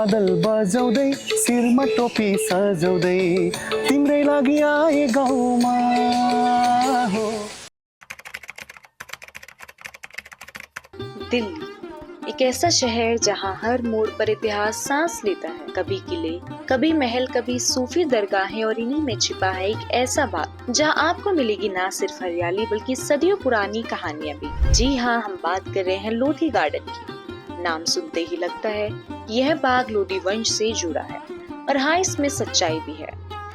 मादल बजाउँदै शिरमा टोपी सजाउँदै तिम्रै लागि आए गाउँमा हो। दिल्ली एक ऐसा शहर जहां हर मोड़ पर इतिहास सांस लेता है। कभी किले, कभी महल, कभी सूफी दरगाहें और इन्हीं में छिपा है एक ऐसा बाग जहां आपको मिलेगी ना सिर्फ हरियाली बल्कि सदियों पुरानी कहानियां भी। जी हाँ, हम बात कर रहे हैं लोधी गार्डन की। नाम सुनते ही लगता है यह बाग लोधी वंश से जुड़ा है और हाँ, इसमें सच्चाई भी है।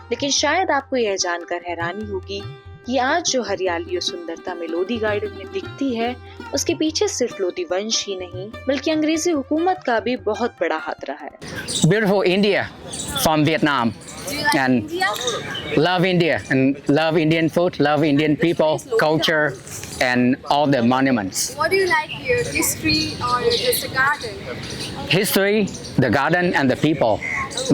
लेकिन शायद आपको यह जानकर हैरानी होगी कि आज जो हरियाली और सुंदरता में लोधी गार्डन में दिखती है उसके पीछे सिर्फ लोधी वंश ही नहीं बल्कि अंग्रेजी हुकूमत का भी बहुत बड़ा हाथ रहा है। Beautiful India from Vietnam and love India and love Indian food, love Indian people, culture and all the monuments. What do you like here? History or just a garden? History, the garden and the people.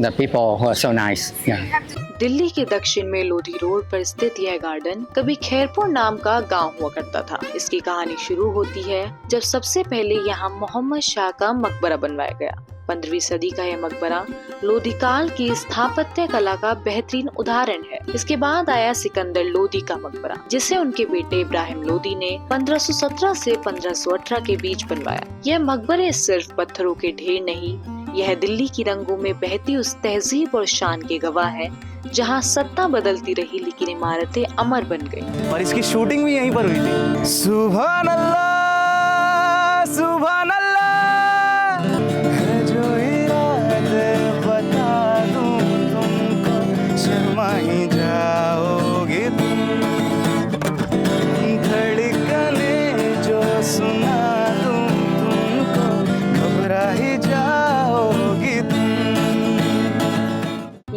The people who are so nice. Yeah. Delhi के दक्षिण में Lodhi road पर स्थित यह garden कभी खैरपुर नाम का गांव हुआ करता था। इसकी कहानी शुरू होती है जब सबसे पहले यहाँ मोहम्मद शाह का मकबरा बनवाया गया। 15वीं सदी का यह मकबरा लोधी काल की स्थापत्य कला का बेहतरीन उदाहरण है। इसके बाद आया सिकंदर लोधी का मकबरा, जिसे उनके बेटे इब्राहिम लोधी ने 1517 से 1518 के बीच बनवाया। यह मकबरे सिर्फ पत्थरों के ढेर नहीं, यह दिल्ली की रंगों में बहती उस तहजीब और शान के गवाह है जहां सत्ता बदलती रही लेकिन इमारतें अमर बन गईं। और इसकी शूटिंग भी यहीं पर हुई थी। सुभान अल्लाह, सुभान अल्लाह, है जो इरादे बता दूं तुमको, शर्मा ही जाओगे तुम, धड़कने जो सुना दूं तुमको, घबरा ही जाओगे तुम।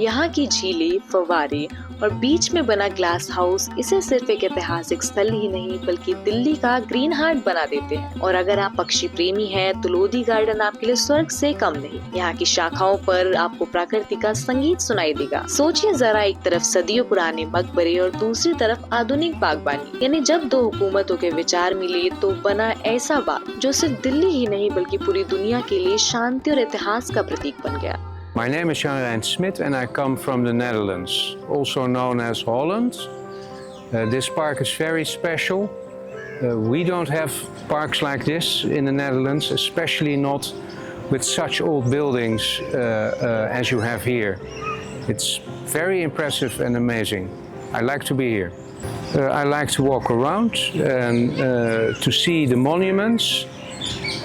यहाँ की झीलें, फव्वारे और बीच में बना ग्लास हाउस इसे सिर्फ एक ऐतिहासिक स्थल ही नहीं बल्कि दिल्ली का ग्रीन हार्ट बना देते हैं। और अगर आप पक्षी प्रेमी हैं तो लोधी गार्डन आपके लिए स्वर्ग से कम नहीं। यहाँ की शाखाओं पर आपको प्रकृति का संगीत सुनाई देगा। सोचिए जरा, एक तरफ सदियों पुराने मकबरे और दूसरी तरफ आधुनिक बागबानी, यानी जब दो हुकूमतों के विचार मिले तो बना ऐसा बाग जो सिर्फ दिल्ली ही नहीं बल्कि पूरी दुनिया के लिए शांति और इतिहास का प्रतीक बन गया। My name is Jan-Rijn Smit and I come from the Netherlands, also known as Holland. This park is very special. We don't have parks like this in the Netherlands, especially not with such old buildings as you have here. It's very impressive and amazing. I like to be here. I like to walk around and to see the monuments.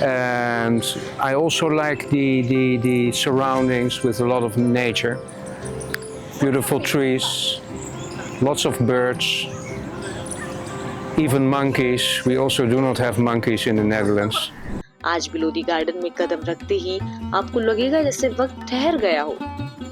And I also like the surroundings with a lot of nature, beautiful trees, lots of birds, even monkeys. We also do not have monkeys in the Netherlands. आज भी Lodhi garden में कदम रखते ही आपको लगेगा जैसे वक्त ठहर गया हो।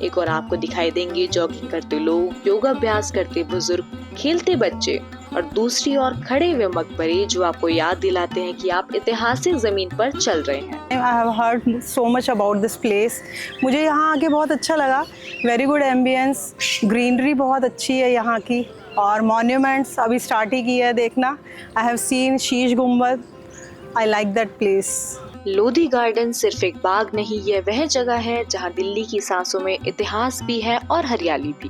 एक और आपको दिखाई देंगे जॉगिंग करते लोग, योगाभ्यास करते बुजुर्ग, खेलते बच्चे और दूसरी ओर खड़े हुए मकबरे जो आपको याद दिलाते हैं कि आप ऐतिहासिक जमीन पर चल रहे हैं। I have heard so much about this place. मुझे यहाँ आके बहुत अच्छा लगा। Very good ambience, greenery बहुत अच्छी है यहाँ की और monuments अभी स्टार्ट ही किया है देखना। I have seen शीश गुम्बद। I like that place. Lodhi garden सिर्फ एक बाग नहीं, यह वह जगह है जहां दिल्ली की सांसों में इतिहास भी है और हरियाली भी।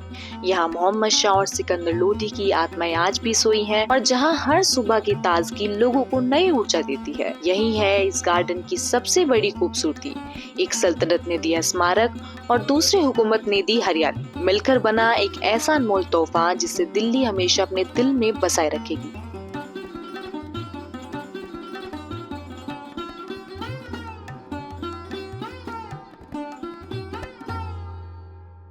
यहाँ मोहम्मद शाह और सिकंदर लोधी की आत्माएं आज भी सोई हैं और जहां हर सुबह की ताजगी लोगों को नई ऊर्जा देती है। यही है इस गार्डन की सबसे बड़ी खूबसूरती। एक सल्तनत ने दिया स्मारक और दूसरी हुकूमत ने दी हरियाली, मिलकर बना एक ऐसा अनमोल तोहफा जिसे दिल्ली हमेशा अपने दिल में बसाए रखेगी।